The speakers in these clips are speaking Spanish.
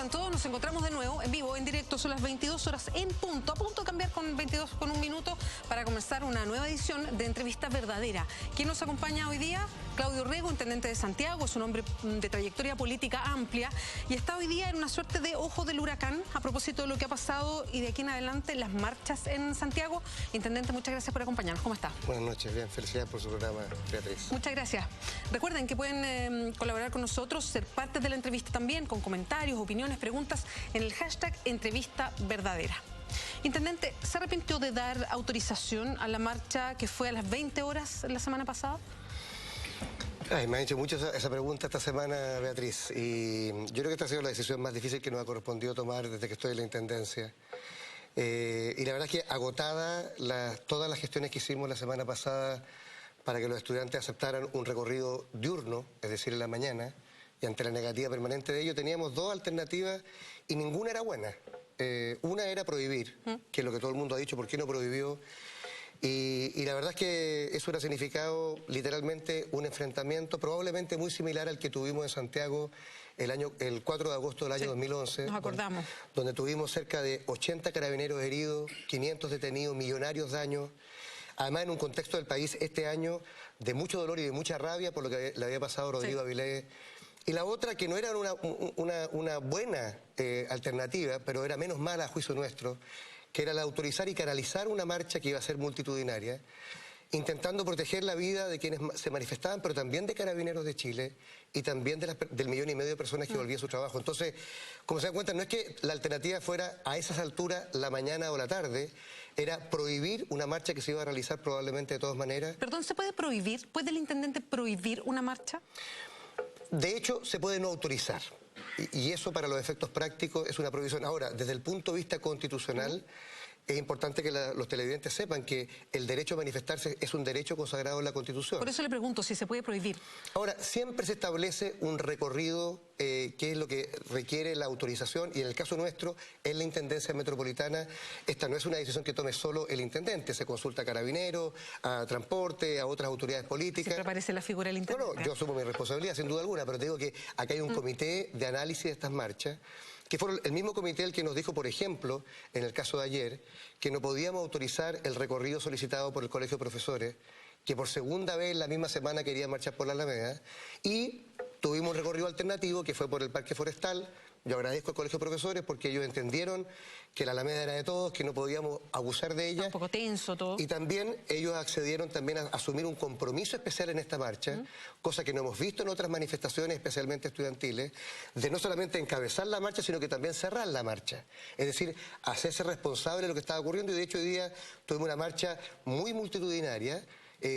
están todos? Nos encontramos de nuevo en vivo, en directo, son las 22 horas en punto, a punto de cambiar con 22 con un minuto para comenzar una nueva edición de Entrevista Verdadera. ¿Quién nos acompaña hoy día? Claudio Rego, intendente de Santiago, es un hombre de trayectoria política amplia y está hoy día en una suerte de ojo del huracán a propósito de lo que ha pasado y de aquí en adelante las marchas en Santiago. Intendente, muchas gracias por acompañarnos. ¿Cómo está? Buenas noches, bien, felicidades por su programa, Beatriz. Muchas gracias. Recuerden que pueden colaborar con nosotros, ser parte de la entrevista también, con comentarios, opiniones, preguntas en el hashtag Entrevista Verdadera. Intendente, ¿se arrepintió de dar autorización a la marcha que fue a las 20 horas la semana pasada? Ay, me han hecho mucho esa pregunta esta semana, Beatriz, y yo creo que esta ha sido la decisión más difícil que nos ha correspondido tomar desde que estoy en la Intendencia. Y la verdad es que agotada todas las gestiones que hicimos la semana pasada para que los estudiantes aceptaran un recorrido diurno, es decir, en la mañana, y ante la negativa permanente de ello, teníamos dos alternativas y ninguna era buena. Una era prohibir, que es lo que todo el mundo ha dicho, ¿por qué no prohibió? Y la verdad es que eso hubiera significado literalmente un enfrentamiento probablemente muy similar al que tuvimos en Santiago el 4 de agosto del año 2011. Nos acordamos. Donde tuvimos cerca de 80 carabineros heridos, 500 detenidos, millonarios daños. Además, en un contexto del país este año de mucho dolor y de mucha rabia por lo que le había pasado a Rodrigo Avilés. Y la otra, que no era una buena alternativa, pero era menos mala a juicio nuestro, que era la de autorizar y canalizar una marcha que iba a ser multitudinaria, intentando proteger la vida de quienes se manifestaban, pero también de Carabineros de Chile y también del 1,5 millones de personas que volvían a su trabajo. Entonces, como se dan cuenta, no es que la alternativa fuera a esas alturas la mañana o la tarde, era prohibir una marcha que se iba a realizar probablemente de todas maneras. Perdón, ¿se puede prohibir? ¿Puede el intendente prohibir una marcha? De hecho, se puede no autorizar. Y eso para los efectos prácticos es una prohibición. Ahora, desde el punto de vista constitucional, es importante que los televidentes sepan que el derecho a manifestarse es un derecho consagrado en la Constitución. Por eso le pregunto si se puede prohibir. Ahora, siempre se establece un recorrido que es lo que requiere la autorización, y en el caso nuestro, en la Intendencia Metropolitana, esta no es una decisión que tome solo el intendente, se consulta a Carabineros, a Transporte, a otras autoridades políticas. Siempre aparece la figura del intendente. No, yo asumo mi responsabilidad, sin duda alguna, pero te digo que acá hay un comité de análisis de estas marchas, que fue el mismo comité el que nos dijo, por ejemplo, en el caso de ayer, que no podíamos autorizar el recorrido solicitado por el Colegio de Profesores, que por segunda vez la misma semana quería marchar por la Alameda, y tuvimos un recorrido alternativo que fue por el Parque Forestal. Yo agradezco al Colegio de Profesores porque ellos entendieron que la Alameda era de todos, que no podíamos abusar de ella. Un poco tenso todo. Y también ellos accedieron también a asumir un compromiso especial en esta marcha, cosa que no hemos visto en otras manifestaciones, especialmente estudiantiles, de no solamente encabezar la marcha, sino que también cerrar la marcha. Es decir, hacerse responsable de lo que estaba ocurriendo, y de hecho hoy día tuvimos una marcha muy multitudinaria,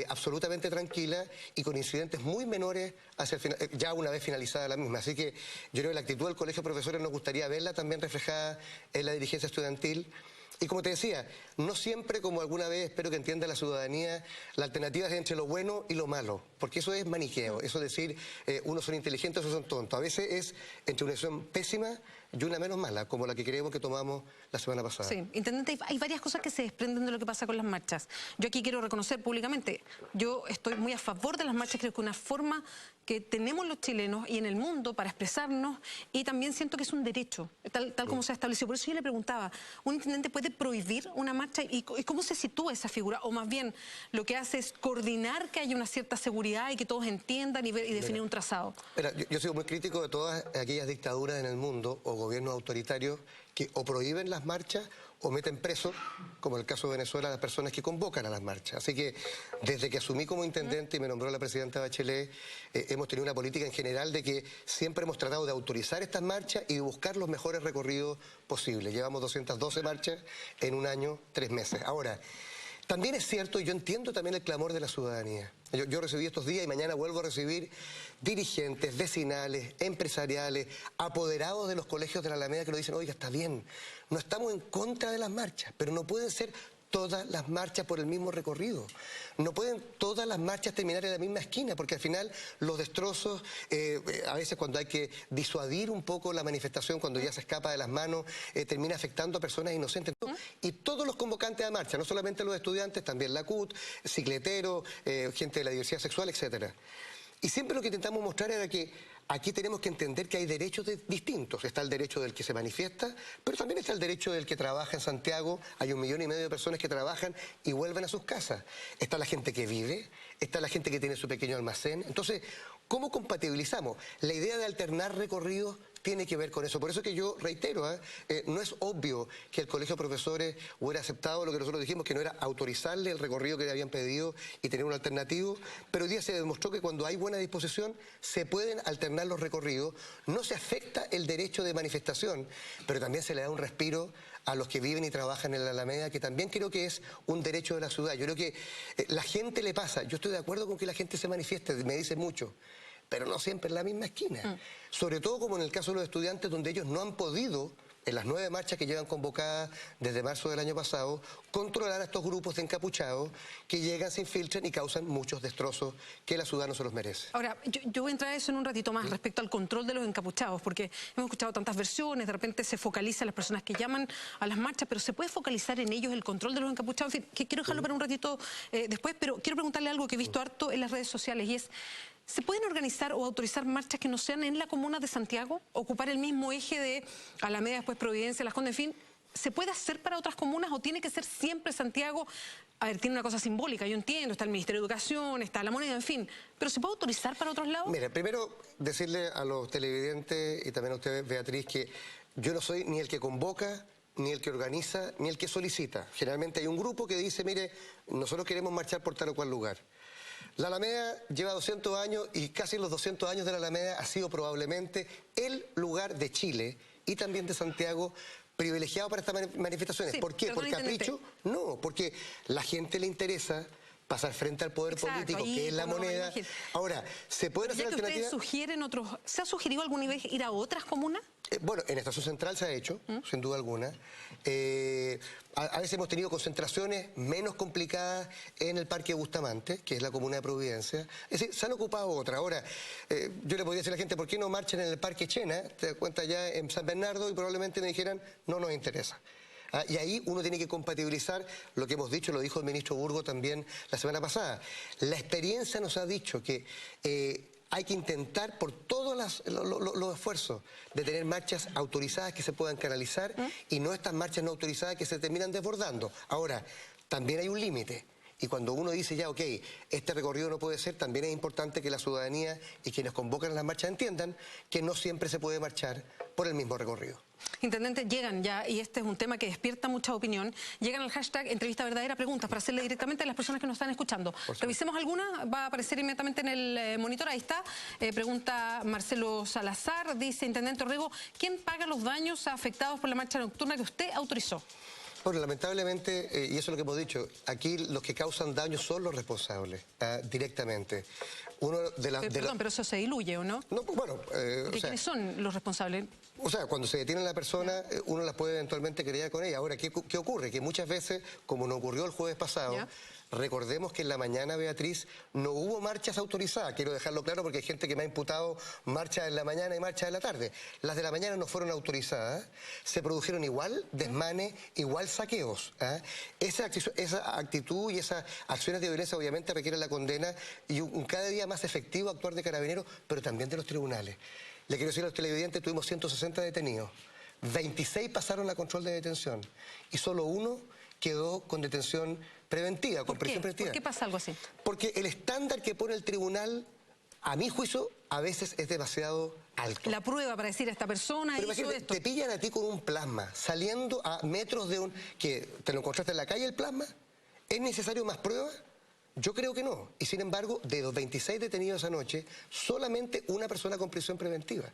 absolutamente tranquila y con incidentes muy menores hacia el final, ya una vez finalizada la misma. Así que yo creo que la actitud del Colegio de Profesores nos gustaría verla también reflejada en la dirigencia estudiantil. Y como te decía, no siempre, como alguna vez espero que entienda la ciudadanía, la alternativa es entre lo bueno y lo malo, porque eso es maniqueo, eso es decir, unos son inteligentes, otros son tontos. A veces es entre una decisión pésima y una menos mala, como la que creemos que tomamos la semana pasada. Sí, intendente, hay varias cosas que se desprenden de lo que pasa con las marchas. Yo aquí quiero reconocer públicamente, yo estoy muy a favor de las marchas, creo que es una forma que tenemos los chilenos y en el mundo para expresarnos, y también siento que es un derecho, tal como se ha establecido. Por eso yo le preguntaba, ¿un intendente puede prohibir una marcha? ¿Y cómo se sitúa esa figura? O más bien, lo que hace es coordinar que haya una cierta seguridad y que todos entiendan y definir un trazado. Mira, yo soy muy crítico de todas aquellas dictaduras en el mundo o gobiernos autoritarios que o prohíben las marchas o meten preso, como el caso de Venezuela, a las personas que convocan a las marchas. Así que desde que asumí como intendente y me nombró la presidenta Bachelet, hemos tenido una política en general de que siempre hemos tratado de autorizar estas marchas y de buscar los mejores recorridos posibles. Llevamos 212 marchas en un año, 3 meses. Ahora, también es cierto, y yo entiendo también el clamor de la ciudadanía. Yo recibí estos días y mañana vuelvo a recibir dirigentes, vecinales, empresariales, apoderados de los colegios de la Alameda que nos dicen, oiga, está bien, no estamos en contra de las marchas, pero no pueden ser todas las marchas por el mismo recorrido. No pueden todas las marchas terminar en la misma esquina, porque al final los destrozos, a veces cuando hay que disuadir un poco la manifestación, cuando ya se escapa de las manos, termina afectando a personas inocentes. Y todos los convocantes a marcha, no solamente los estudiantes, también la CUT, cicleteros, gente de la diversidad sexual, etcétera. Y siempre lo que intentamos mostrar era que aquí tenemos que entender que hay derechos distintos. Está el derecho del que se manifiesta, pero también está el derecho del que trabaja en Santiago. Hay 1,5 millones de personas que trabajan y vuelven a sus casas. Está la gente que vive, está la gente que tiene su pequeño almacén. Entonces, ¿cómo compatibilizamos? La idea de alternar recorridos tiene que ver con eso. Por eso que yo reitero, no es obvio que el Colegio de Profesores hubiera aceptado lo que nosotros dijimos, que no era autorizarle el recorrido que le habían pedido y tener un alternativo, pero hoy día se demostró que cuando hay buena disposición se pueden alternar los recorridos, no se afecta el derecho de manifestación, pero también se le da un respiro a los que viven y trabajan en la Alameda, que también creo que es un derecho de la ciudad. Yo creo que la gente le pasa, yo estoy de acuerdo con que la gente se manifieste, me dice mucho, pero no siempre en la misma esquina. Sobre todo como en el caso de los estudiantes, donde ellos no han podido, en las 9 marchas que llevan convocadas desde marzo del año pasado, controlar a estos grupos de encapuchados que llegan, se infiltran y causan muchos destrozos que la ciudad no se los merece. Ahora, yo voy a entrar a eso en un ratito más respecto al control de los encapuchados, porque hemos escuchado tantas versiones, de repente se focaliza en las personas que llaman a las marchas, pero ¿se puede focalizar en ellos el control de los encapuchados? En fin, que quiero dejarlo para un ratito después, pero quiero preguntarle algo que he visto harto en las redes sociales y es, ¿se pueden organizar o autorizar marchas que no sean en la comuna de Santiago? ¿Ocupar el mismo eje de Alameda, después Providencia, Las Condes, en fin? ¿Se puede hacer para otras comunas o tiene que ser siempre Santiago? A ver, tiene una cosa simbólica, yo entiendo, está el Ministerio de Educación, está la moneda, en fin. ¿Pero se puede autorizar para otros lados? Mira, primero decirle a los televidentes y también a usted, Beatriz, que yo no soy ni el que convoca, ni el que organiza, ni el que solicita. Generalmente hay un grupo que dice, mire, nosotros queremos marchar por tal o cual lugar. La Alameda lleva 200 años y casi los 200 años de la Alameda ha sido probablemente el lugar de Chile y también de Santiago privilegiado para estas manifestaciones. Sí, ¿por qué? ¿Por capricho? No, porque la gente le interesa pasar frente al poder político, que es la moneda. Ahora, ¿se pueden hacer alternativas? ¿Ustedes sugieren otros? ¿Se ha sugerido alguna vez ir a otras comunas? Bueno, en Estación Central se ha hecho, sin duda alguna. A veces hemos tenido concentraciones menos complicadas en el Parque Bustamante, que es la comuna de Providencia. Es decir, se han ocupado otras. Ahora, yo le podría decir a la gente, ¿por qué no marchan en el Parque Chena? Te das cuenta ya en San Bernardo y probablemente me dijeran, no nos interesa. Y ahí uno tiene que compatibilizar lo que hemos dicho, lo dijo el ministro Burgo también la semana pasada. La experiencia nos ha dicho que hay que intentar por todos los esfuerzos de tener marchas autorizadas que se puedan canalizar y no estas marchas no autorizadas que se terminan desbordando. Ahora, también hay un límite. Y cuando uno dice ya, ok, este recorrido no puede ser, también es importante que la ciudadanía y quienes convocan a las marchas entiendan que no siempre se puede marchar por el mismo recorrido. Intendente, llegan ya, y este es un tema que despierta mucha opinión, llegan al hashtag Entrevista Verdadera Preguntas para hacerle directamente a las personas que nos están escuchando. Revisemos alguna, va a aparecer inmediatamente en el monitor, ahí está. Pregunta Marcelo Salazar, dice, Intendente Orrego, ¿quién paga los daños afectados por la marcha nocturna que usted autorizó? Bueno, lamentablemente, y eso es lo que hemos dicho, aquí los que causan daño son los responsables, directamente. Perdón, pero eso se diluye, ¿o no? No, bueno... ¿Quiénes son los responsables? O sea, cuando se detiene a la persona, uno las puede eventualmente querellar con ella. Ahora, ¿qué ocurre? Que muchas veces, como nos ocurrió el jueves pasado, recordemos que en la mañana, Beatriz, no hubo marchas autorizadas. Quiero dejarlo claro porque hay gente que me ha imputado marchas en la mañana y marchas en la tarde. Las de la mañana no fueron autorizadas. Se produjeron igual desmanes, igual saqueos. Esa actitud y esas acciones de violencia obviamente requieren la condena y un cada día más efectivo actuar de carabineros, pero también de los tribunales. Le quiero decir a los televidentes, tuvimos 160 detenidos. 26 pasaron a control de detención y solo uno quedó con detención preventiva, con prisión preventiva. ¿Por qué pasa algo así? Porque el estándar que pone el tribunal, a mi juicio, a veces es demasiado alto. La prueba para decir a esta persona hizo esto. Te pillan a ti con un plasma, saliendo a metros de que te lo encontraste en la calle el plasma. ¿Es necesario más pruebas? Yo creo que no. Y sin embargo, de los 26 detenidos esa noche, solamente una persona con prisión preventiva.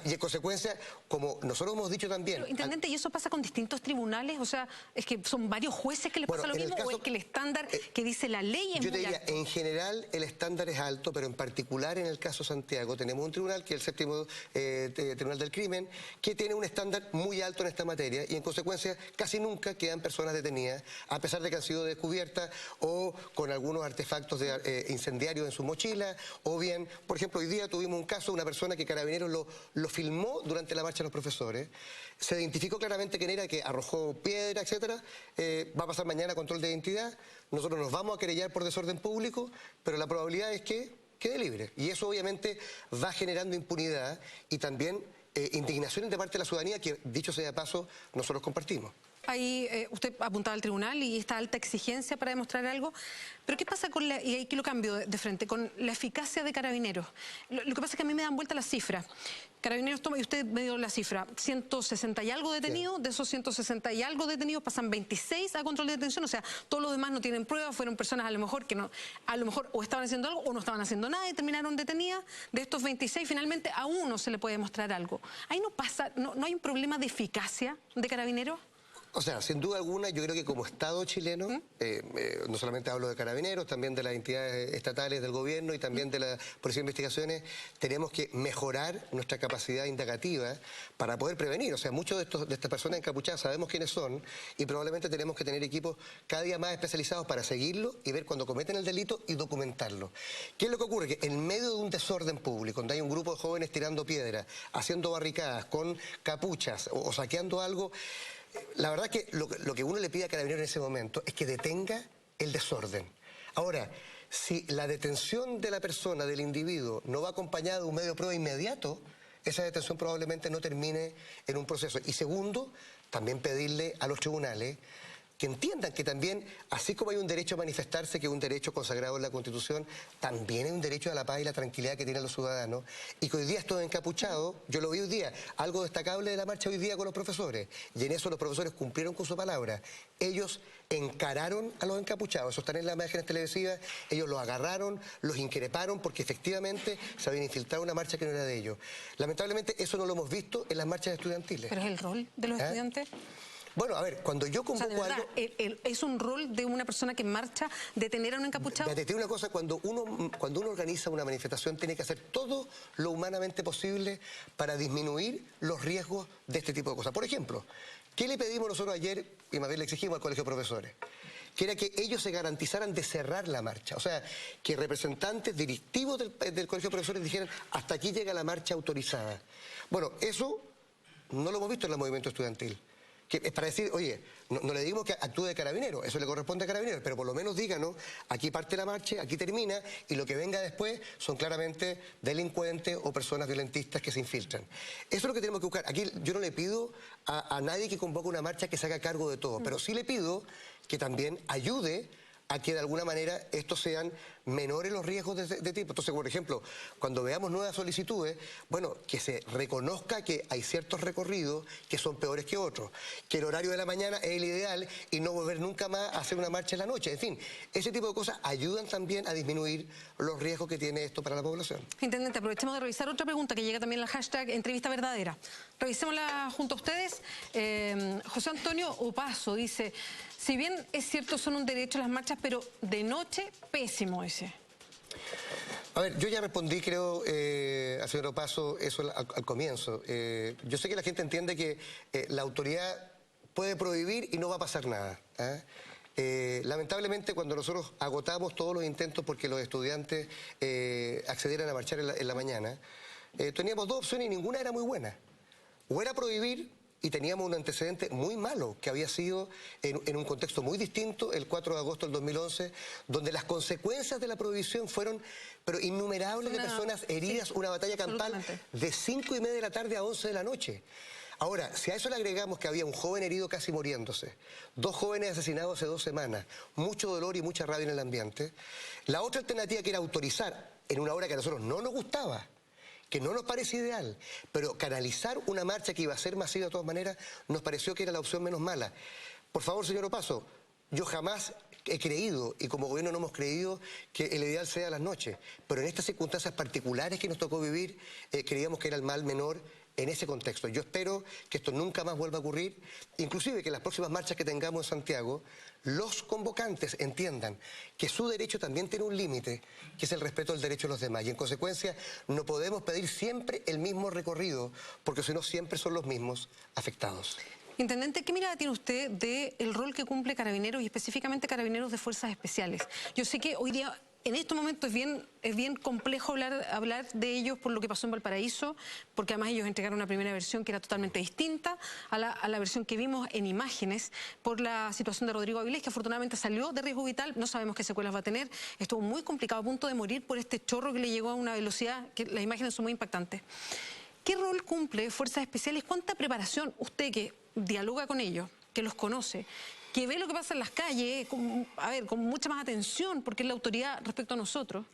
Y en consecuencia, como nosotros hemos dicho también... Pero, Intendente, ¿y eso pasa con distintos tribunales? O sea, ¿es que son varios jueces que les pasa lo mismo o es que el estándar que dice la ley es muy alto? Yo te diría, en general el estándar es alto, pero en particular en el caso Santiago tenemos un tribunal, que es el 7º Tribunal del Crimen, que tiene un estándar muy alto en esta materia y en consecuencia casi nunca quedan personas detenidas, a pesar de que han sido descubiertas o con algunos artefactos incendiarios en su mochila, o bien, por ejemplo, hoy día tuvimos un caso de una persona que Carabineros lo filmó durante la marcha de los profesores, se identificó claramente quién era, que arrojó piedra, etcétera, va a pasar mañana control de identidad, nosotros nos vamos a querellar por desorden público, pero la probabilidad es que quede libre. Y eso obviamente va generando impunidad y también indignación de parte de la ciudadanía que, dicho sea de paso, nosotros compartimos. Ahí usted apuntaba al tribunal y esta alta exigencia para demostrar algo. Pero ¿qué pasa con la, y aquí lo cambio de frente, con la eficacia de Carabineros? Lo que pasa es que a mí me dan vuelta las cifras. Carabineros toma, y usted me dio la cifra, 160 y algo detenidos, sí. De esos 160 y algo detenidos pasan 26 a control de detención, o sea, todos los demás no tienen pruebas, fueron personas a lo mejor que no, a lo mejor o estaban haciendo algo o no estaban haciendo nada y terminaron detenidas. De estos 26 finalmente a uno se le puede demostrar algo. Ahí no pasa, no hay un problema de eficacia de Carabineros. O sea, sin duda alguna, yo creo que como Estado chileno, no solamente hablo de Carabineros, también de las entidades estatales del gobierno y también de la Policía de Investigaciones, tenemos que mejorar nuestra capacidad indagativa para poder prevenir. O sea, muchos de estas personas encapuchadas sabemos quiénes son y probablemente tenemos que tener equipos cada día más especializados para seguirlo y ver cuando cometen el delito y documentarlo. ¿Qué es lo que ocurre? Que en medio de un desorden público, donde hay un grupo de jóvenes tirando piedras, haciendo barricadas, con capuchas o saqueando algo, la verdad que lo que uno le pide a Carabineros en ese momento es que detenga el desorden. Ahora, si la detención de la persona, del individuo, no va acompañada de un medio de prueba inmediato, esa detención probablemente no termine en un proceso. Y segundo, también pedirle a los tribunales que entiendan que también, así como hay un derecho a manifestarse, que es un derecho consagrado en la Constitución, también hay un derecho a la paz y la tranquilidad que tienen los ciudadanos, y que hoy día estoy encapuchado, yo lo vi hoy día, algo destacable de la marcha hoy día con los profesores, y en eso los profesores cumplieron con su palabra. Ellos encararon a los encapuchados, eso están en las imágenes televisivas, ellos los agarraron, los increparon porque efectivamente se habían infiltrado una marcha que no era de ellos. Lamentablemente eso no lo hemos visto en las marchas estudiantiles. ¿Pero es el rol de los estudiantes? Bueno, a ver, cuando yo convoco algo... ¿Es un rol de una persona que marcha detener a un encapuchado? Te digo una cosa, cuando uno organiza una manifestación tiene que hacer todo lo humanamente posible para disminuir los riesgos de este tipo de cosas. Por ejemplo, ¿qué le pedimos nosotros ayer, y más bien le exigimos al Colegio de Profesores? Que era que ellos se garantizaran de cerrar la marcha. O sea, que representantes directivos del Colegio de Profesores dijeran hasta aquí llega la marcha autorizada. Bueno, eso no lo hemos visto en el movimiento estudiantil. Que es para decir, oye, no le digamos que actúe de Carabinero, eso le corresponde a Carabineros, pero por lo menos díganos, aquí parte la marcha, aquí termina, y lo que venga después son claramente delincuentes o personas violentistas que se infiltran. Eso es lo que tenemos que buscar. Aquí yo no le pido a nadie que convoque una marcha que se haga cargo de todo, pero sí le pido que también ayude a que de alguna manera estos sean menores los riesgos de tipo. Entonces, por ejemplo, cuando veamos nuevas solicitudes, bueno, que se reconozca que hay ciertos recorridos que son peores que otros, que el horario de la mañana es el ideal y no volver nunca más a hacer una marcha en la noche. En fin, ese tipo de cosas ayudan también a disminuir los riesgos que tiene esto para la población. Intendente, aprovechemos de revisar otra pregunta que llega también en el hashtag entrevista verdadera. Revisémosla junto a ustedes. José Antonio Opaso dice, si bien es cierto son un derecho las marchas, pero de noche pésimo ese. A ver, yo ya respondí, creo, al señor Opaso, eso al comienzo. Yo sé que la gente entiende que la autoridad puede prohibir y no va a pasar nada. Lamentablemente, cuando nosotros agotamos todos los intentos porque los estudiantes accedieran a marchar en la mañana, teníamos dos opciones y ninguna era muy buena. O era prohibir, y teníamos un antecedente muy malo, que había sido en un contexto muy distinto, el 4 de agosto del 2011, donde las consecuencias de la prohibición fueron pero innumerables de personas heridas, sí, una batalla campal de 5:30 de la tarde a 11 de la noche. Ahora, si a eso le agregamos que había un joven herido casi muriéndose, 2 jóvenes asesinados hace 2 semanas, mucho dolor y mucha rabia en el ambiente, la otra alternativa que era autorizar en una hora que a nosotros no nos gustaba, que no nos parece ideal, pero canalizar una marcha que iba a ser masiva de todas maneras, nos pareció que era la opción menos mala. Por favor, señor Opaso, yo jamás he creído, y como gobierno no hemos creído, que el ideal sea las noches, pero en estas circunstancias particulares que nos tocó vivir, creíamos que era el mal menor en ese contexto. Yo espero que esto nunca más vuelva a ocurrir, inclusive que en las próximas marchas que tengamos en Santiago, los convocantes entiendan que su derecho también tiene un límite, que es el respeto del derecho de los demás. Y en consecuencia, no podemos pedir siempre el mismo recorrido, porque si no, siempre son los mismos afectados. Intendente, ¿qué mirada tiene usted del rol que cumple Carabineros y específicamente Carabineros de Fuerzas Especiales? Yo sé que hoy día en estos momentos es bien complejo hablar de ellos por lo que pasó en Valparaíso, porque además ellos entregaron una primera versión que era totalmente distinta a la versión que vimos en imágenes por la situación de Rodrigo Avilés, que afortunadamente salió de riesgo vital. No sabemos qué secuelas va a tener. Estuvo muy complicado, a punto de morir por este chorro que le llegó a una velocidad que las imágenes son muy impactantes. ¿Qué rol cumple Fuerzas Especiales? ¿Cuánta preparación usted que dialoga con ellos, que los conoce, que ve lo que pasa en las calles, con mucha más atención, porque es la autoridad respecto a nosotros?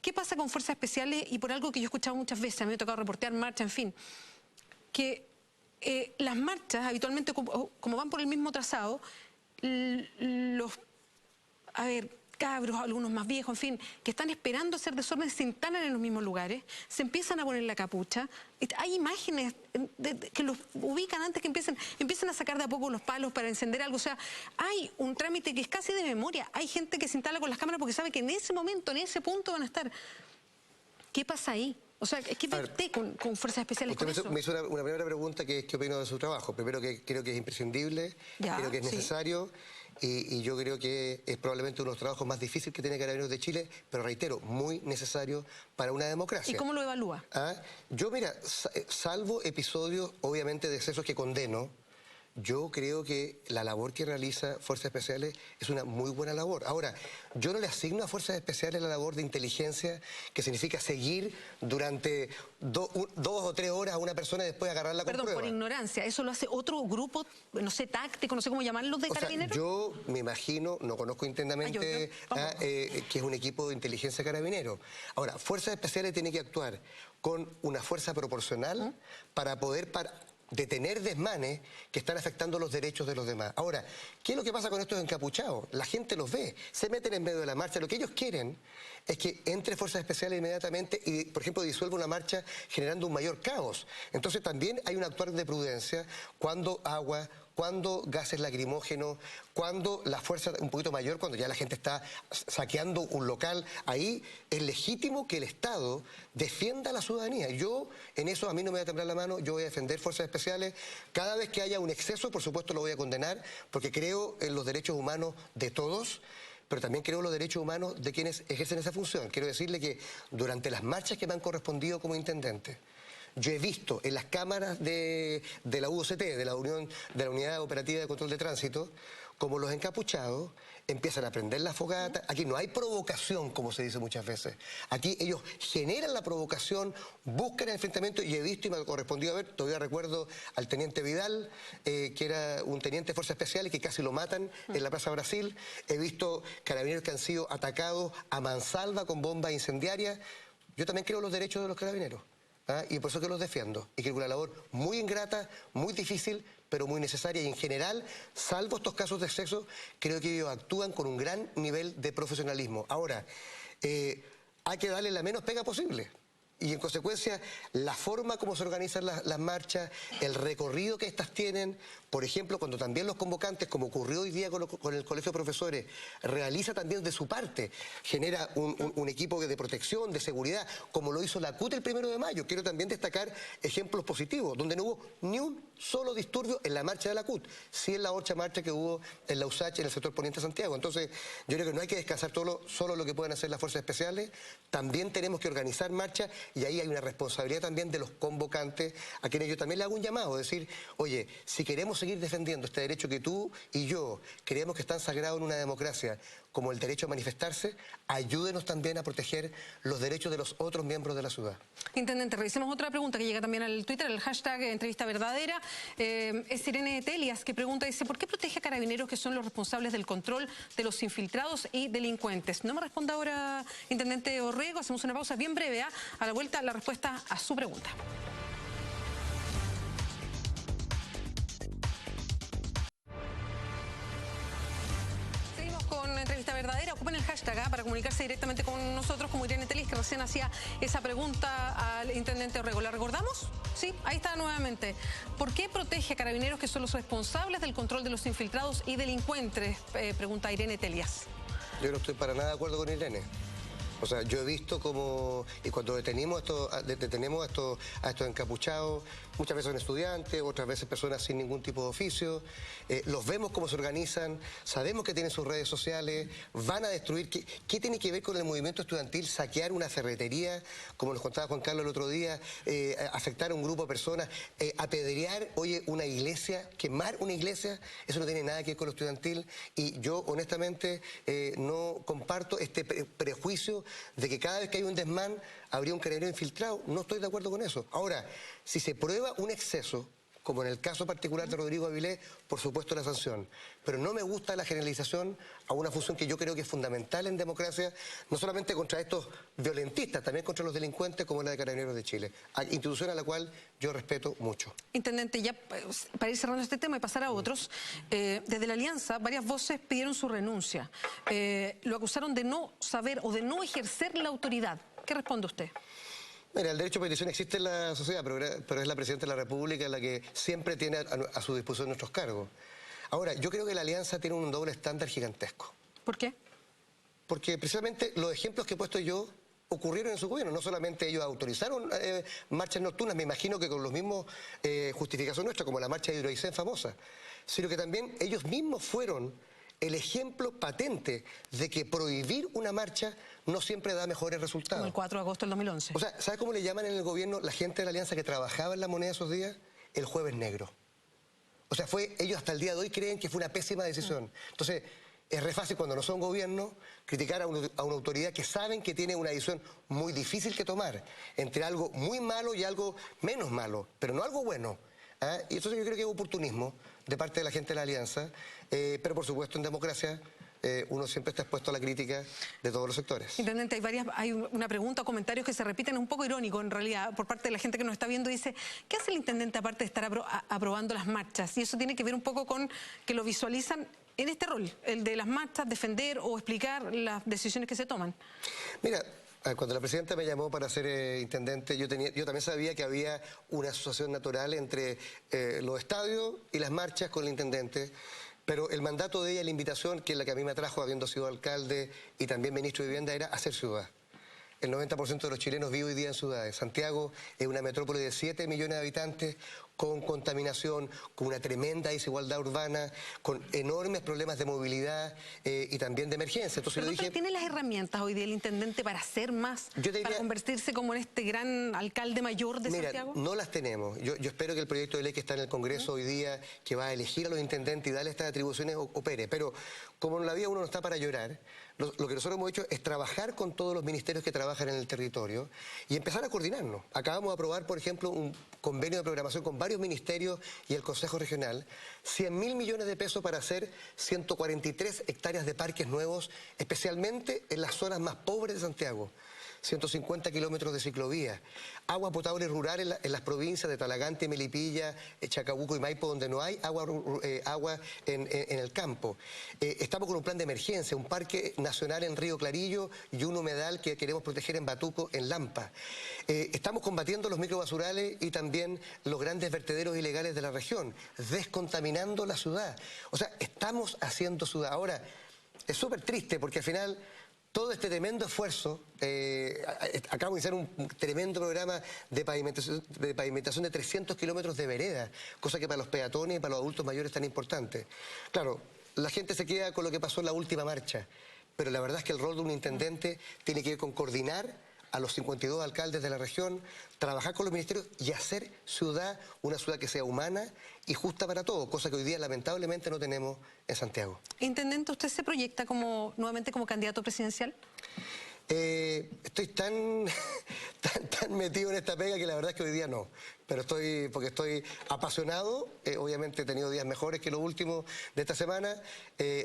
¿Qué pasa con Fuerzas Especiales? Y por algo que yo he escuchado muchas veces, a mí me ha tocado reportear marchas, en fin, que las marchas habitualmente, como van por el mismo trazado, cabros, algunos más viejos, en fin, que están esperando hacer desorden, se instalan en los mismos lugares, se empiezan a poner la capucha. Hay imágenes que los ubican antes que empiezan a sacar de a poco los palos para encender algo. O sea, hay un trámite que es casi de memoria. Hay gente que se instala con las cámaras porque sabe que en ese momento, en ese punto van a estar. ¿Qué pasa ahí? O sea, ¿qué ve usted con Fuerzas Especiales con eso? Me hizo una primera pregunta, que es qué opino de su trabajo. Primero, que creo que es imprescindible, creo que es necesario. Y yo creo que es probablemente uno de los trabajos más difíciles que tiene Carabineros de Chile, pero reitero, muy necesario para una democracia. ¿Y cómo lo evalúa? Yo, mira, salvo episodios, obviamente, de excesos que condeno, yo creo que la labor que realiza Fuerzas Especiales es una muy buena labor. Ahora, yo no le asigno a Fuerzas Especiales la labor de inteligencia, que significa seguir durante 2 o 3 horas a una persona y después agarrarla con prueba. Perdón, por ignorancia, ¿eso lo hace otro grupo, no sé, táctico, no sé cómo llamarlo, de Carabineros? Yo me imagino, no conozco internamente, que es un equipo de inteligencia carabinero. Ahora, Fuerzas Especiales tiene que actuar con una fuerza proporcional para poder detener desmanes que están afectando los derechos de los demás. Ahora, ¿qué es lo que pasa con estos encapuchados? La gente los ve, se meten en medio de la marcha. Lo que ellos quieren es que entre Fuerzas Especiales inmediatamente y, por ejemplo, disuelva una marcha generando un mayor caos. Entonces también hay un actuar de prudencia cuando agua, cuando gases lacrimógenos, cuando la fuerza un poquito mayor, cuando ya la gente está saqueando un local. Ahí es legítimo que el Estado defienda a la ciudadanía. Yo, en eso, a mí no me va a temblar la mano, yo voy a defender Fuerzas Especiales. Cada vez que haya un exceso, por supuesto, lo voy a condenar, porque creo en los derechos humanos de todos, pero también creo en los derechos humanos de quienes ejercen esa función. Quiero decirle que durante las marchas que me han correspondido como intendente, yo he visto en las cámaras de la UOCT, de la Unidad Operativa de Control de Tránsito, como los encapuchados empiezan a prender la fogata. Aquí no hay provocación, como se dice muchas veces. Aquí ellos generan la provocación, buscan el enfrentamiento, y he visto y me ha correspondido a ver, todavía recuerdo al teniente Vidal, que era un teniente de Fuerzas Especiales, que casi lo matan en la Plaza Brasil. He visto carabineros que han sido atacados a mansalva con bombas incendiarias. Yo también creo en los derechos de los carabineros. Y por eso que los defiendo. Y creo que una labor muy ingrata, muy difícil, pero muy necesaria. Y en general, salvo estos casos de exceso, creo que ellos actúan con un gran nivel de profesionalismo. Ahora, hay que darle la menos pega posible. Y en consecuencia, la forma como se organizan las marchas, el recorrido que estas tienen, por ejemplo, cuando también los convocantes, como ocurrió hoy día con el Colegio de Profesores, realiza también de su parte, genera un equipo de protección, de seguridad, como lo hizo la CUT el 1 de mayo. Quiero también destacar ejemplos positivos, donde no hubo ni un solo disturbio en la marcha de la CUT, sí en la otra marcha que hubo en la USACH, en el sector poniente de Santiago. Entonces, yo creo que no hay que descansar solo lo que pueden hacer las Fuerzas Especiales, también tenemos que organizar marchas. Y ahí hay una responsabilidad también de los convocantes, a quienes yo también le hago un llamado, decir, oye, si queremos seguir defendiendo este derecho que tú y yo creemos que es tan sagrado en una democracia como el derecho a manifestarse, ayúdenos también a proteger los derechos de los otros miembros de la ciudad. Intendente, revisemos otra pregunta que llega también al Twitter, el hashtag entrevista verdadera. Es Irene Telias, que pregunta, dice, ¿por qué protege a carabineros que son los responsables del control de los infiltrados y delincuentes? No me responda ahora, Intendente Orrego, hacemos una pausa bien breve, a la vuelta la respuesta a su pregunta. Seguimos con entrevista verdadera. Ocupen el hashtag para comunicarse directamente con nosotros, como Irene Telias, que recién hacía esa pregunta al Intendente Orrego. ¿La recordamos? Sí, ahí está nuevamente. ¿Por qué protege a carabineros que son los responsables del control de los infiltrados y delincuentes? Pregunta Irene Telias. Yo no estoy para nada de acuerdo con Irene. O sea, yo he visto como, y cuando detenemos a estos encapuchados, muchas veces son estudiantes, otras veces personas sin ningún tipo de oficio, los vemos cómo se organizan, sabemos que tienen sus redes sociales, van a destruir. ¿Qué tiene que ver con el movimiento estudiantil saquear una ferretería, como nos contaba Juan Carlos el otro día, afectar a un grupo de personas, apedrear, oye, una iglesia, quemar una iglesia? Eso no tiene nada que ver con lo estudiantil, y yo honestamente no comparto este prejuicio de que cada vez que hay un desmán habría un carabinero infiltrado. No estoy de acuerdo con eso. Ahora, si se prueba un exceso, como en el caso particular de Rodrigo Avilés, por supuesto la sanción. Pero no me gusta la generalización a una función que yo creo que es fundamental en democracia, no solamente contra estos violentistas, también contra los delincuentes como la de Carabineros de Chile, institución a la cual yo respeto mucho. Intendente, ya para ir cerrando este tema y pasar a otros, desde la Alianza varias voces pidieron su renuncia. Lo acusaron de no saber o de no ejercer la autoridad. ¿Qué responde usted? Mira, el derecho a petición existe en la sociedad, pero es la Presidenta de la República la que siempre tiene a su disposición nuestros cargos. Ahora, yo creo que la Alianza tiene un doble estándar gigantesco. ¿Por qué? Porque precisamente los ejemplos que he puesto yo ocurrieron en su gobierno. No solamente ellos autorizaron marchas nocturnas, me imagino que con los mismos justificación nuestra, como la marcha de Hidroaicén famosa, sino que también ellos mismos fueron el ejemplo patente de que prohibir una marcha no siempre da mejores resultados. Como el 4 de agosto del 2011. O sea, ¿sabe cómo le llaman en el gobierno la gente de la Alianza que trabajaba en la moneda esos días? El jueves negro. O sea, ellos hasta el día de hoy creen que fue una pésima decisión. Entonces, es re fácil cuando no son gobierno criticar a una autoridad que saben que tiene una decisión muy difícil que tomar entre algo muy malo y algo menos malo, pero no algo bueno. Y entonces yo creo que es oportunismo de parte de la gente de la Alianza, pero por supuesto en democracia uno siempre está expuesto a la crítica de todos los sectores. Intendente, hay una pregunta o comentarios que se repiten, un poco irónico en realidad, por parte de la gente que nos está viendo. Dice, ¿qué hace el intendente aparte de estar aprobando las marchas? Y eso tiene que ver un poco con que lo visualizan en este rol, el de las marchas, defender o explicar las decisiones que se toman. Mira, cuando la presidenta me llamó para ser intendente, yo también sabía que había una asociación natural entre los estadios y las marchas con el intendente, pero el mandato de ella, la invitación, que es la que a mí me atrajo habiendo sido alcalde y también ministro de Vivienda, era hacer ciudad. El 90% de los chilenos vive hoy día en ciudades. Santiago es una metrópoli de 7 millones de habitantes, con contaminación, con una tremenda desigualdad urbana, con enormes problemas de movilidad y también de emergencia. Entonces yo dije, ¿tiene las herramientas hoy día el intendente para hacer más, para convertirse como en este gran alcalde mayor de Santiago? No las tenemos. Yo espero que el proyecto de ley que está en el Congreso hoy día, que va a elegir a los intendentes y darle estas atribuciones, opere. Pero como en la vida uno no está para llorar, lo que nosotros hemos hecho es trabajar con todos los ministerios que trabajan en el territorio y empezar a coordinarnos. Acabamos de aprobar, por ejemplo, un convenio de programación con varios ministerios y el Consejo Regional, 100.000 millones de pesos para hacer 143 hectáreas de parques nuevos, especialmente en las zonas más pobres de Santiago. 150 kilómetros de ciclovía, agua potable rural en las provincias de Talagante, Melipilla, Chacabuco y Maipo, donde no hay agua en el campo. Estamos con un plan de emergencia, un parque nacional en Río Clarillo y un humedal que queremos proteger en Batuco, en Lampa. Estamos combatiendo los microbasurales y también los grandes vertederos ilegales de la región, descontaminando la ciudad. O sea, estamos haciendo ciudad. Ahora, es súper triste porque al final todo este tremendo esfuerzo, acabamos de iniciar un tremendo programa de pavimentación de 300 kilómetros de vereda, cosa que para los peatones y para los adultos mayores es tan importante. Claro, la gente se queda con lo que pasó en la última marcha, pero la verdad es que el rol de un intendente tiene que ver con coordinar a los 52 alcaldes de la región, trabajar con los ministerios y hacer ciudad, una ciudad que sea humana y justa para todos, cosa que hoy día lamentablemente no tenemos en Santiago. Intendente, ¿usted se proyecta nuevamente como candidato presidencial? Estoy tan metido en esta pega que la verdad es que hoy día no. Pero porque estoy apasionado, obviamente he tenido días mejores que los últimos de esta semana,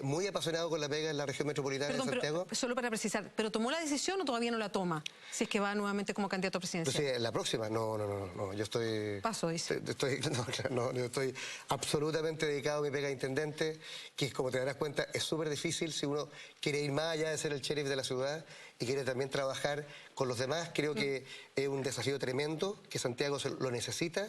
muy apasionado con la pega en la región metropolitana de Santiago. Pero, solo para precisar, ¿pero tomó la decisión o todavía no la toma? Si es que va nuevamente como candidato presidencial. Pues sí, la próxima, no, yo estoy... Paso, dice. Yo estoy absolutamente dedicado a mi pega de intendente, que como te darás cuenta es súper difícil si uno quiere ir más allá de ser el sheriff de la ciudad y quiere también trabajar con los demás. Creo que es un desafío tremendo, que Santiago lo necesita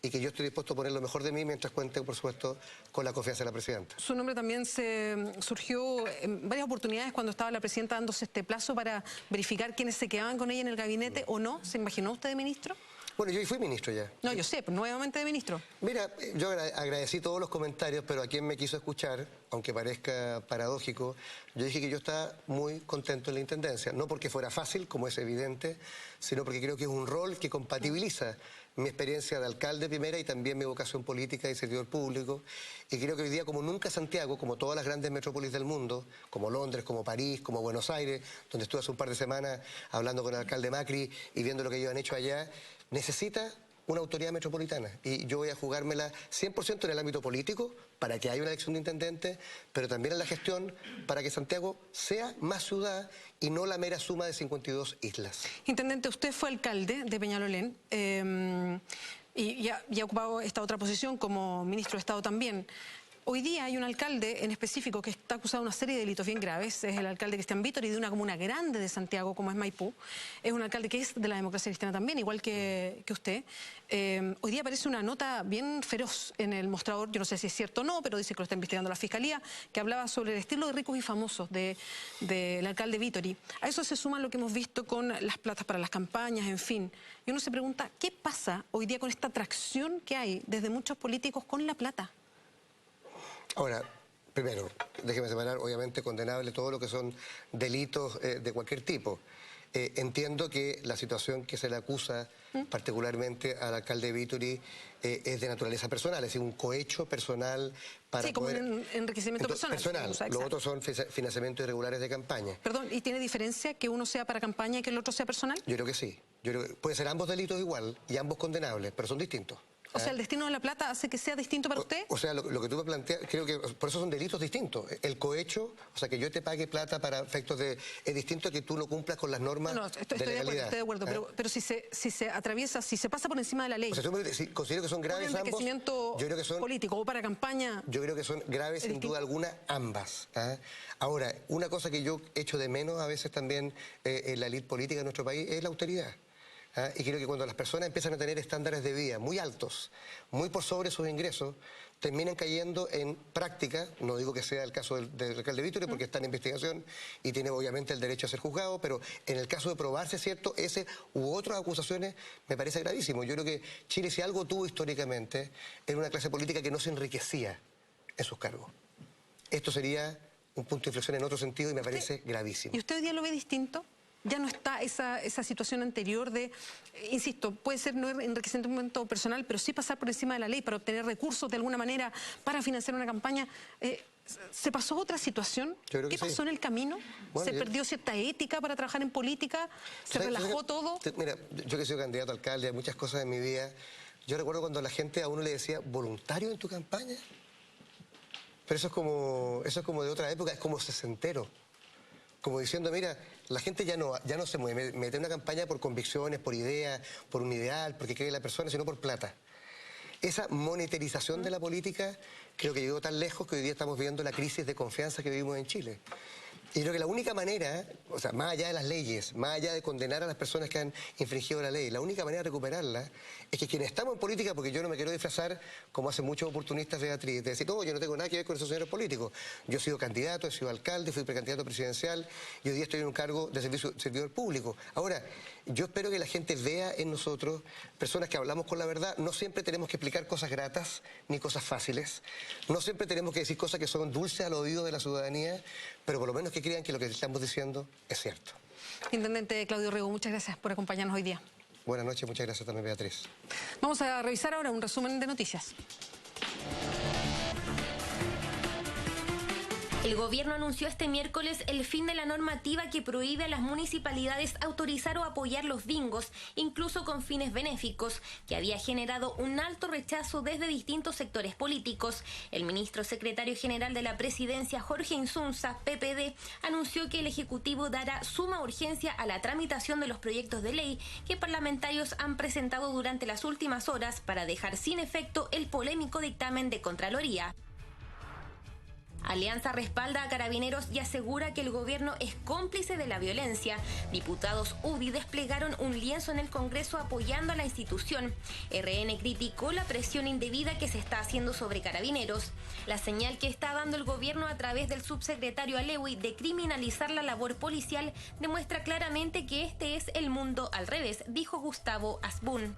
y que yo estoy dispuesto a poner lo mejor de mí mientras cuente, por supuesto, con la confianza de la presidenta. Su nombre también surgió en varias oportunidades cuando estaba la presidenta dándose este plazo para verificar quiénes se quedaban con ella en el gabinete o no. ¿Se imaginó usted de ministro? Bueno, yo fui ministro ya. No, yo sé, nuevamente de ministro. Mira, yo agradecí todos los comentarios, pero a quien me quiso escuchar, aunque parezca paradójico, yo dije que yo estaba muy contento en la intendencia. No porque fuera fácil, como es evidente, sino porque creo que es un rol que compatibiliza mi experiencia de alcalde primera y también mi vocación política y servidor público. Y creo que hoy día, como nunca Santiago, como todas las grandes metrópolis del mundo, como Londres, como París, como Buenos Aires, donde estuve hace un par de semanas hablando con el alcalde Macri y viendo lo que ellos han hecho allá, necesita una autoridad metropolitana. Y yo voy a jugármela 100% en el ámbito político, para que haya una elección de intendente, pero también en la gestión, para que Santiago sea más ciudad y no la mera suma de 52 islas. Intendente, usted fue alcalde de Peñalolén y ya ha ocupado esta otra posición como ministro de Estado también. Hoy día hay un alcalde en específico que está acusado de una serie de delitos bien graves. Es el alcalde Cristian Vítor y de una comuna grande de Santiago como es Maipú. Es un alcalde que es de la democracia cristiana también, igual que usted. Hoy día aparece una nota bien feroz en el mostrador, yo no sé si es cierto o no, pero dice que lo está investigando la Fiscalía, que hablaba sobre el estilo de ricos y famosos del alcalde Vítori. A eso se suma lo que hemos visto con las platas para las campañas, en fin. Y uno se pregunta, ¿qué pasa hoy día con esta atracción que hay desde muchos políticos con la plata? Ahora, primero, déjeme separar, obviamente condenable todo lo que son delitos de cualquier tipo. Entiendo que la situación que se le acusa particularmente al alcalde Vítori es de naturaleza personal, es decir, un cohecho personal para sí, como poder... un enriquecimiento personal. Los otros son financiamientos irregulares de campaña. Perdón, ¿y tiene diferencia que uno sea para campaña y que el otro sea personal? Yo creo que sí. Yo creo que pueden ser ambos delitos igual y ambos condenables, pero son distintos. O sea, ¿el destino de la plata hace que sea distinto para usted? O sea, lo que tú me planteas, creo que por eso son delitos distintos. El cohecho, o sea, que yo te pague plata para efectos de... Es distinto a que tú no cumplas con las normas estoy de legalidad. Estoy de acuerdo, pero si se atraviesa, si se pasa por encima de la ley... O sea, considero que son graves ambos. Enriquecimiento yo creo que son, político o para campaña... Yo creo que son graves sin duda alguna ambas. Ahora, una cosa que yo echo de menos a veces también en la élite política de nuestro país es la austeridad. Y creo que cuando las personas empiezan a tener estándares de vida muy altos, muy por sobre sus ingresos, terminan cayendo en práctica, no digo que sea el caso del alcalde Vítori porque está en investigación y tiene obviamente el derecho a ser juzgado, pero en el caso de probarse cierto, ese u otras acusaciones me parece gravísimo. Yo creo que Chile, si algo tuvo históricamente, era una clase política que no se enriquecía en sus cargos. Esto sería un punto de inflexión en otro sentido y me parece gravísimo. ¿Y usted hoy día lo ve distinto? Ya no está esa situación anterior de, insisto, puede ser no enriquecimiento personal, pero sí pasar por encima de la ley para obtener recursos de alguna manera para financiar una campaña. ¿Se pasó otra situación? ¿Qué pasó en el camino? Bueno, ¿se perdió cierta ética para trabajar en política? ¿Se relajó todo? Mira, yo que he sido candidato a alcalde a muchas cosas en mi vida, yo recuerdo cuando la gente a uno le decía, ¿voluntario en tu campaña? Pero eso es como de otra época, es como sesentero. Como diciendo, mira, la gente ya no se mueve, mete una campaña por convicciones, por ideas, por un ideal, porque cree en la persona, sino por plata. Esa monetarización de la política creo que llegó tan lejos que hoy día estamos viendo la crisis de confianza que vivimos en Chile. Y creo que la única manera, o sea, más allá de las leyes, más allá de condenar a las personas que han infringido la ley, la única manera de recuperarla es que quienes estamos en política, porque yo no me quiero disfrazar, como hacen muchos oportunistas, Beatriz, de decir, no, yo no tengo nada que ver con esos señores políticos. Yo he sido candidato, he sido alcalde, fui precandidato presidencial y hoy día estoy en un cargo de servidor público. Ahora, yo espero que la gente vea en nosotros personas que hablamos con la verdad. No siempre tenemos que explicar cosas gratas ni cosas fáciles. No siempre tenemos que decir cosas que son dulces al oído de la ciudadanía, pero por lo menos que crean que lo que estamos diciendo es cierto. Intendente Claudio Rego, muchas gracias por acompañarnos hoy día. Buenas noches, muchas gracias también, Beatriz. Vamos a revisar ahora un resumen de noticias. El gobierno anunció este miércoles el fin de la normativa que prohíbe a las municipalidades autorizar o apoyar los bingos, incluso con fines benéficos, que había generado un alto rechazo desde distintos sectores políticos. El ministro secretario general de la presidencia, Jorge Insunza, PPD, anunció que el Ejecutivo dará suma urgencia a la tramitación de los proyectos de ley que parlamentarios han presentado durante las últimas horas para dejar sin efecto el polémico dictamen de Contraloría. Alianza respalda a Carabineros y asegura que el gobierno es cómplice de la violencia. Diputados UDI desplegaron un lienzo en el Congreso apoyando a la institución. RN criticó la presión indebida que se está haciendo sobre Carabineros. La señal que está dando el gobierno a través del subsecretario Alewi de criminalizar la labor policial demuestra claramente que este es el mundo al revés, dijo Gustavo Asbun.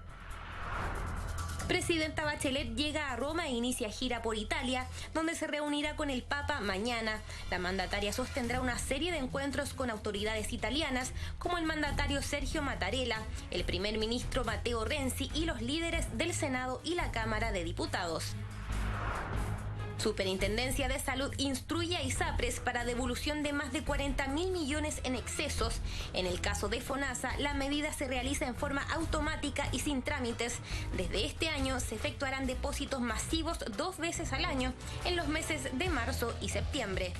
Presidenta Bachelet llega a Roma e inicia gira por Italia, donde se reunirá con el Papa mañana. La mandataria sostendrá una serie de encuentros con autoridades italianas, como el mandatario Sergio Mattarella, el primer ministro Matteo Renzi y los líderes del Senado y la Cámara de Diputados. Superintendencia de Salud instruye a ISAPRES para devolución de más de 40.000 millones en excesos. En el caso de FONASA, la medida se realiza en forma automática y sin trámites. Desde este año se efectuarán depósitos masivos 2 veces al año, en los meses de marzo y septiembre.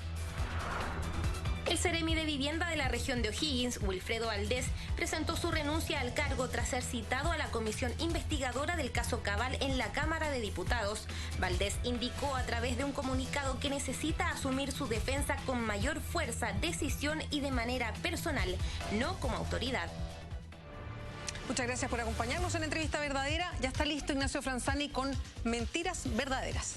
El Seremi de Vivienda de la región de O'Higgins, Wilfredo Valdés, presentó su renuncia al cargo tras ser citado a la comisión investigadora del caso Cabal en la Cámara de Diputados. Valdés indicó a través de un comunicado que necesita asumir su defensa con mayor fuerza, decisión y de manera personal, no como autoridad. Muchas gracias por acompañarnos en Entrevista Verdadera. Ya está listo Ignacio Franzani con Mentiras Verdaderas.